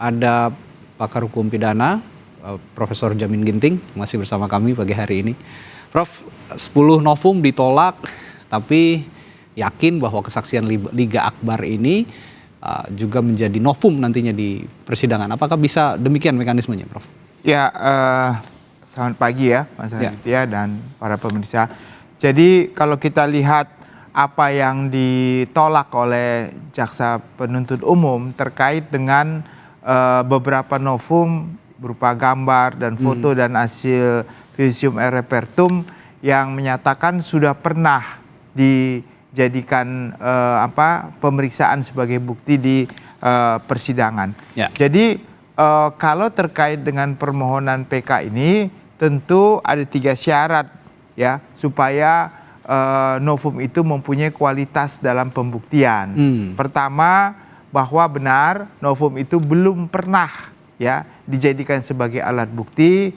ada pakar hukum pidana, Profesor Jamin Ginting, masih bersama kami pagi hari ini. Prof, 10 novum ditolak, tapi yakin bahwa kesaksian Liga Akbar ini juga menjadi novum nantinya di persidangan. Apakah bisa demikian mekanismenya, Prof? Ya, selamat pagi ya Mas Raditya dan para pemirsa. Jadi kalau kita lihat apa yang ditolak oleh jaksa penuntut umum terkait dengan beberapa novum berupa gambar dan foto dan hasil visum et repertum yang menyatakan sudah pernah dijadikan pemeriksaan sebagai bukti di persidangan. Ya. Jadi kalau terkait dengan permohonan PK ini tentu ada 3 syarat ya supaya novum itu mempunyai kualitas dalam pembuktian. Pertama, bahwa benar novum itu belum pernah ya dijadikan sebagai alat bukti,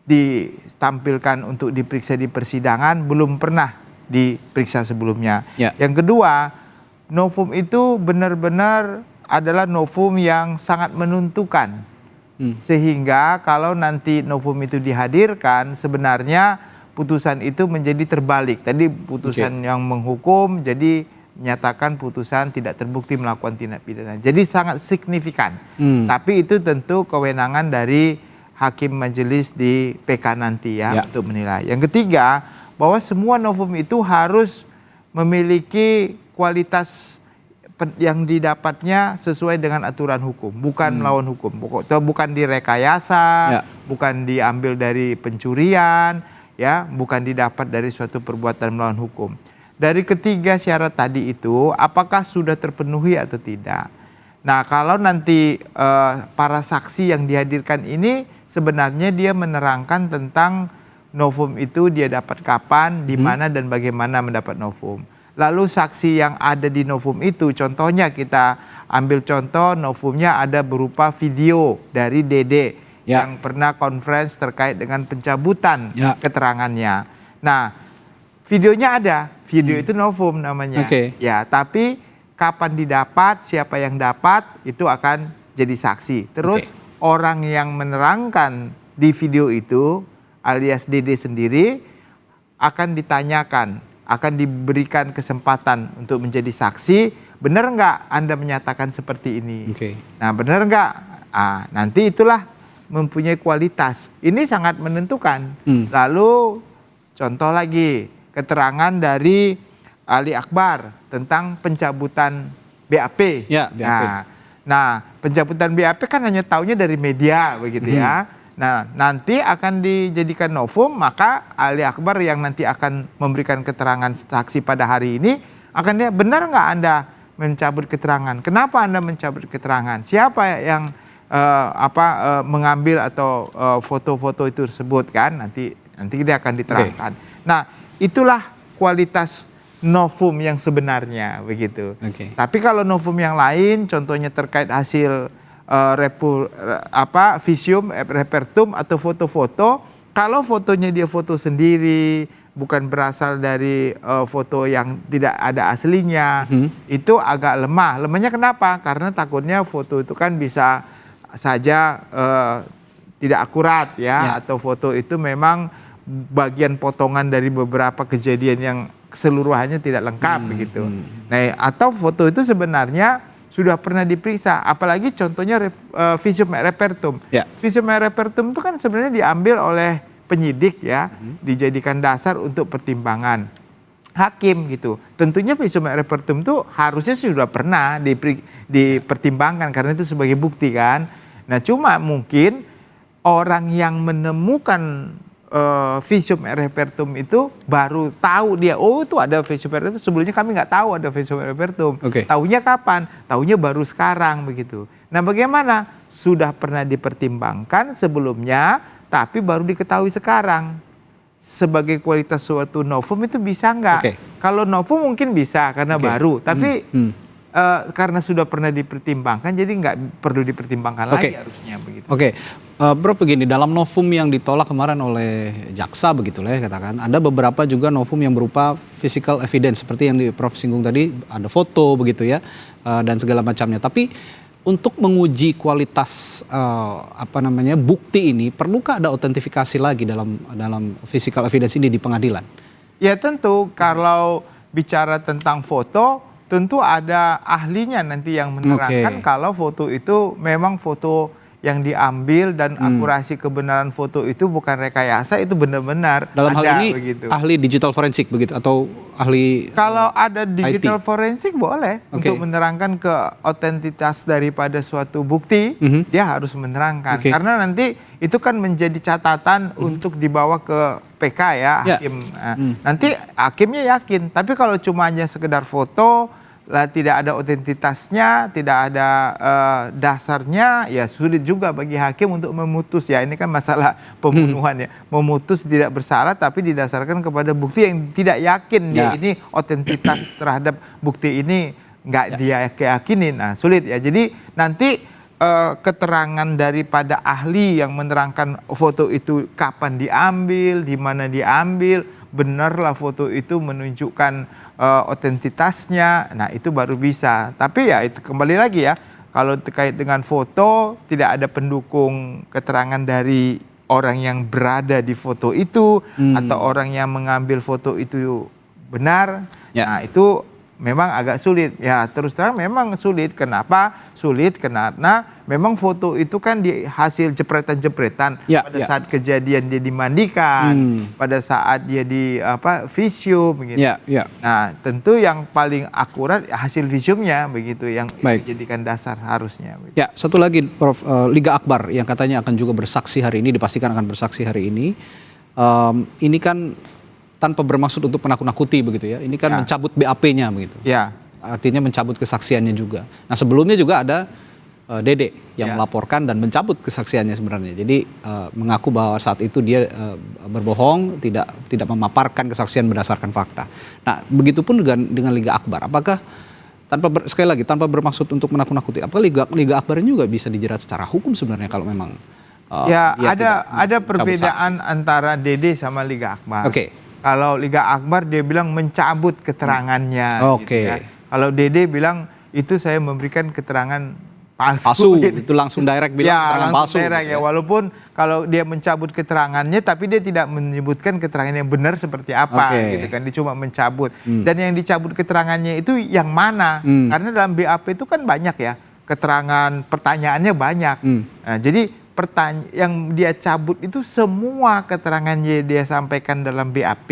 ditampilkan untuk diperiksa di persidangan, belum pernah diperiksa sebelumnya. Ya. Yang kedua, novum itu benar-benar adalah novum yang sangat menentukan. Sehingga kalau nanti novum itu dihadirkan, sebenarnya putusan itu menjadi terbalik. Tadi putusan yang menghukum jadi menyatakan putusan tidak terbukti melakukan tindak pidana. Jadi sangat signifikan. Tapi itu tentu kewenangan dari hakim majelis di PK nanti ya untuk menilai. Yang ketiga, bahwa semua novum itu harus memiliki kualitas yang didapatnya sesuai dengan aturan hukum, bukan melawan hukum. Bukan direkayasa, bukan diambil dari pencurian, ya, bukan didapat dari suatu perbuatan melawan hukum. Dari ketiga syarat tadi itu, apakah sudah terpenuhi atau tidak? Nah, kalau nanti para saksi yang dihadirkan ini sebenarnya dia menerangkan tentang novum itu dia dapat kapan, di mana dan bagaimana mendapat novum. Lalu saksi yang ada di novum itu, contohnya kita ambil contoh novumnya ada berupa video dari Dede yang pernah conference terkait dengan pencabutan keterangannya. Nah, videonya ada, video itu novum namanya. Ya, tapi kapan didapat, siapa yang dapat, itu akan jadi saksi. Terus orang yang menerangkan di video itu, alias Dede sendiri, akan ditanyakan, akan diberikan kesempatan untuk menjadi saksi. Benar nggak Anda menyatakan seperti ini? Nah, benar nggak? Nanti itulah mempunyai kualitas. Ini sangat menentukan. Lalu contoh lagi, keterangan dari Ali Akbar tentang pencabutan BAP. Nah, pencabutan BAP kan hanya taunya dari media begitu ya. Nah, nanti akan dijadikan novum, maka Ali Akbar yang nanti akan memberikan keterangan saksi pada hari ini akan dia, benar nggak Anda mencabut keterangan? Kenapa Anda mencabut keterangan? Siapa yang mengambil atau foto-foto itu tersebut kan? Nanti dia akan diterangkan. Nah, itulah kualitas novum yang sebenarnya begitu. Tapi kalau novum yang lain, contohnya terkait hasil visum et repertum atau foto-foto, kalau fotonya dia foto sendiri, bukan berasal dari foto yang tidak ada aslinya, itu agak lemah. Lemahnya kenapa? Karena takutnya foto itu kan bisa saja tidak akurat ya, atau foto itu memang bagian potongan dari beberapa kejadian yang keseluruhannya tidak lengkap begitu. Nah, atau foto itu sebenarnya sudah pernah diperiksa, apalagi contohnya visum et repertum. Visum et repertum itu kan sebenarnya diambil oleh penyidik ya, dijadikan dasar untuk pertimbangan hakim gitu. Tentunya visum et repertum itu harusnya sudah pernah dipertimbangkan karena itu sebagai bukti kan. Nah, cuma mungkin orang yang menemukan visum et repertum itu baru tahu dia, oh itu ada visum et repertum, sebelumnya kami nggak tahu ada visum et repertum. Tahunya kapan? Tahunya baru sekarang begitu. Nah, bagaimana? Sudah pernah dipertimbangkan sebelumnya, tapi baru diketahui sekarang. Sebagai kualitas suatu novum itu bisa nggak? Kalau novum mungkin bisa karena baru, tapi karena sudah pernah dipertimbangkan, jadi nggak perlu dipertimbangkan lagi harusnya begitu. Bro, begini, dalam novum yang ditolak kemarin oleh jaksa begitulah ya katakan, ada beberapa juga novum yang berupa physical evidence seperti yang Prof singgung tadi, ada foto begitu ya, dan segala macamnya. Tapi untuk menguji kualitas bukti ini, perlukah ada autentifikasi lagi dalam physical evidence ini di pengadilan? Ya tentu, kalau bicara tentang foto, tentu ada ahlinya nanti yang menerangkan kalau foto itu memang foto yang diambil dan akurasi kebenaran foto itu bukan rekayasa, itu benar-benar dalam hal ini begitu. Ahli digital forensik begitu atau ahli kalau ada digital IT? forensik boleh untuk menerangkan ke otentitas daripada suatu bukti, dia harus menerangkan karena nanti itu kan menjadi catatan untuk dibawa ke PK ya hakim. Nanti hakimnya yakin, tapi kalau cuma hanya sekedar foto lah, tidak ada otentitasnya, tidak ada dasarnya, ya sulit juga bagi hakim untuk memutus ya. Ini kan masalah pembunuhan ya, memutus tidak bersalah tapi didasarkan kepada bukti yang tidak yakin dia ini otentitas terhadap bukti ini nggak dia keyakinin. Nah sulit ya. Jadi nanti keterangan daripada ahli yang menerangkan foto itu kapan diambil, di mana diambil, benarlah foto itu menunjukkan otentitasnya, nah itu baru bisa. Tapi ya itu kembali lagi ya, kalau terkait dengan foto tidak ada pendukung keterangan dari orang yang berada di foto itu atau orang yang mengambil foto itu benar, nah itu memang agak sulit ya. Terus terang memang sulit. Kenapa sulit? Karena memang foto itu kan di hasil jepretan-jepretan pada saat kejadian dia dimandikan, pada saat dia di visium begitu. Nah tentu yang paling akurat hasil visiumnya begitu yang dijadikan dasar harusnya. Begitu. Ya satu lagi Prof, Liga Akbar yang katanya akan juga bersaksi hari ini, dipastikan akan bersaksi hari ini. Ini kan tanpa bermaksud untuk menakut-nakuti begitu ya. Ini kan mencabut BAP-nya begitu. Artinya mencabut kesaksiannya juga. Nah sebelumnya juga ada Dede yang melaporkan dan mencabut kesaksiannya sebenarnya. Jadi mengaku bahwa saat itu dia berbohong, tidak memaparkan kesaksian berdasarkan fakta. Nah begitupun dengan Liga Akbar. Apakah sekali lagi tanpa bermaksud untuk menakut-nakuti, apakah Liga Akbar ini juga bisa dijerat secara hukum sebenarnya kalau memang ada perbedaan antara Dede sama Liga Akbar. Kalau Liga Akbar dia bilang mencabut keterangannya. Gitu ya. Kalau Dede bilang itu saya memberikan keterangan palsu. Gitu. Itu langsung direct bilang keterangan palsu. Direct, ya. Walaupun kalau dia mencabut keterangannya tapi dia tidak menyebutkan keterangan yang benar seperti apa gitu kan. Dia cuma mencabut. Dan yang dicabut keterangannya itu yang mana? Karena dalam BAP itu kan banyak ya. Keterangan pertanyaannya banyak. Nah, jadi yang dia cabut itu semua keterangannya dia sampaikan dalam BAP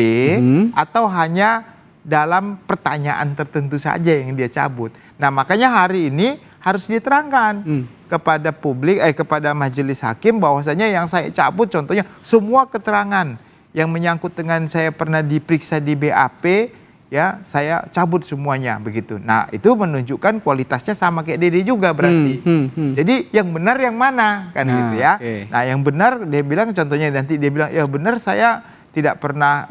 atau hanya dalam pertanyaan tertentu saja yang dia cabut. Nah makanya hari ini harus diterangkan kepada publik, kepada majelis hakim bahwasanya yang saya cabut contohnya semua keterangan yang menyangkut dengan saya pernah diperiksa di BAP, ya saya cabut semuanya begitu. Nah itu menunjukkan kualitasnya sama kayak Dede juga berarti. Jadi yang benar yang mana kan gitu ya. Nah yang benar dia bilang contohnya nanti dia bilang ya benar saya tidak pernah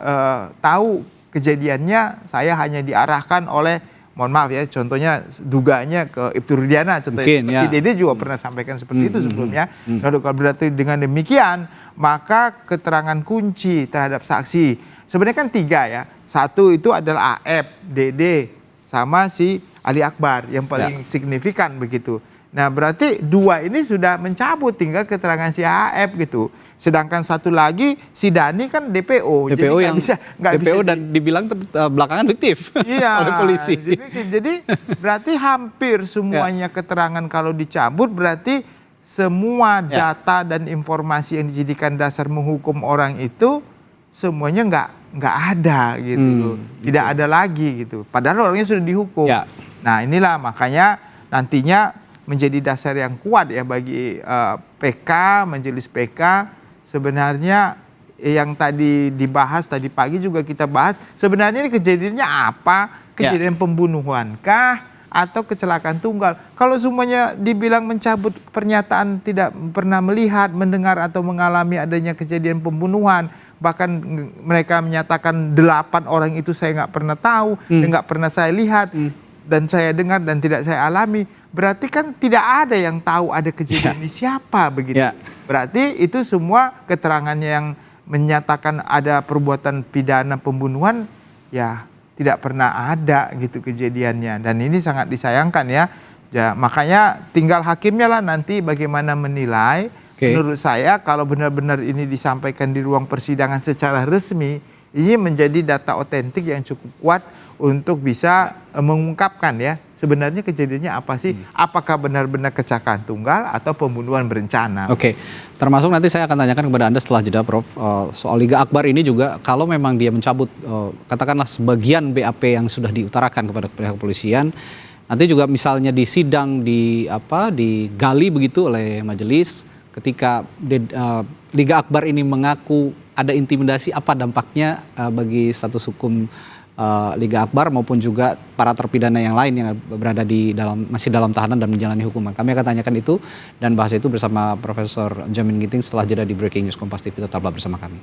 tahu kejadiannya, saya hanya diarahkan oleh mohon maaf ya contohnya duganya ke Ibtu Rudiana contohnya. Seperti Dede juga pernah sampaikan seperti itu sebelumnya. Nah kalau berarti dengan demikian maka keterangan kunci terhadap saksi sebenarnya kan 3 ya. Satu itu adalah AF, Dede, sama si Ali Akbar yang paling signifikan begitu. Nah berarti 2 ini sudah mencabut, tinggal keterangan si AF gitu. Sedangkan satu lagi si Dani kan DPO. DPO jadi yang DPO dan dibilang belakangan fiktif oleh polisi. Jadi berarti hampir semuanya keterangan kalau dicabut berarti semua data dan informasi yang dijadikan dasar menghukum orang itu semuanya nggak ada gitu loh. Tidak ada lagi gitu. Padahal orangnya sudah dihukum. Nah inilah makanya nantinya menjadi dasar yang kuat ya bagi PK, majelis PK. Sebenarnya yang tadi dibahas tadi pagi juga kita bahas. Sebenarnya ini kejadiannya apa? Kejadian pembunuhan kah? Atau kecelakaan tunggal? Kalau semuanya dibilang mencabut pernyataan tidak pernah melihat, mendengar atau mengalami adanya kejadian pembunuhan. Bahkan mereka menyatakan 8 orang itu saya nggak pernah tahu, nggak pernah saya lihat, dan saya dengar dan tidak saya alami. Berarti kan tidak ada yang tahu ada kejadian ini siapa begitu. Berarti itu semua keterangan yang menyatakan ada perbuatan pidana pembunuhan ya tidak pernah ada gitu kejadiannya. Dan ini sangat disayangkan ya. Ya, makanya tinggal hakimnya lah nanti bagaimana menilai. Menurut saya kalau benar-benar ini disampaikan di ruang persidangan secara resmi, ini menjadi data otentik yang cukup kuat untuk bisa mengungkapkan ya sebenarnya kejadiannya apa sih? Apakah benar-benar kecelakaan tunggal atau pembunuhan berencana? Oke, termasuk nanti saya akan tanyakan kepada Anda setelah jeda, Prof. Soal Liga Akbar ini juga, kalau memang dia mencabut katakanlah sebagian BAP yang sudah diutarakan kepada pihak kepolisian, nanti juga misalnya di sidang digali begitu oleh majelis ketika Liga Akbar ini mengaku ada intimidasi, apa dampaknya bagi status hukum Liga Akbar maupun juga para terpidana yang lain yang berada masih dalam tahanan dan menjalani hukuman. Kami akan tanyakan itu dan bahas itu bersama Profesor Jamin Ginting setelah jeda di Breaking News Kompas TV. Tetaplah bersama kami.